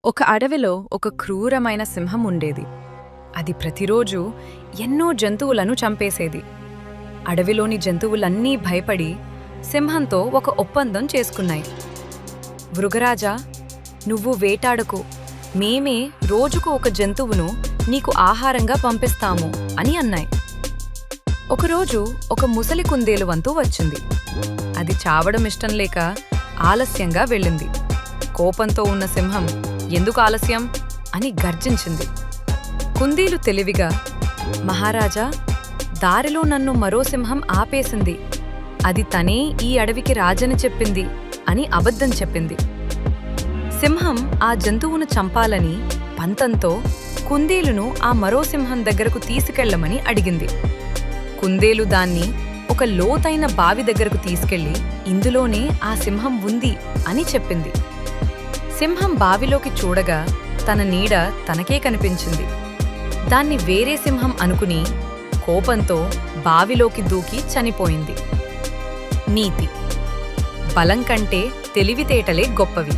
ఒక అడవిలో ఒక క్రూరమైన సింహం ఉండేది. అది ప్రతిరోజు ఎన్నో జంతువులను చంపేసేది. అడవిలోని జంతువులన్నీ భయపడి సింహంతో ఒక ఒప్పందం చేసుకున్నాయి. మృగరాజా, నువ్వు వేటాడకు, మేమే రోజుకు ఒక జంతువును నీకు ఆహారంగా పంపిస్తాము అని అన్నాయి. ఒకరోజు ఒక ముసలి కుందేలు వంతు వచ్చింది. అది చావడం ఇష్టం లేక ఆలస్యంగా వెళ్ళింది. కోపంతో ఉన్న సింహం ఎందుకు ఆలస్యం అని గర్జించింది. కుందేలు తెలివిగా, మహారాజా, దారిలో నన్ను మరో సింహం ఆపేసింది. అది తనే ఈ అడవికి రాజని చెప్పింది అని అబద్ధం చెప్పింది. సింహం ఆ జంతువును చంపాలని పంతంతో కుందేలును ఆ మరో సింహం దగ్గరకు తీసుకెళ్లమని అడిగింది. కుందేలు దాన్ని ఒక లోతైన బావి దగ్గరకు తీసుకెళ్లి ఇందులోనే ఆ సింహం ఉంది అని చెప్పింది. సింహం బావిలోకి చూడగా తన నీడ తనకే కనిపించింది. దాన్ని వేరే సింహం అనుకుని కోపంతో బావిలోకి దూకి చనిపోయింది. నీతి: బలం కంటే తెలివితేటలే గొప్పవి.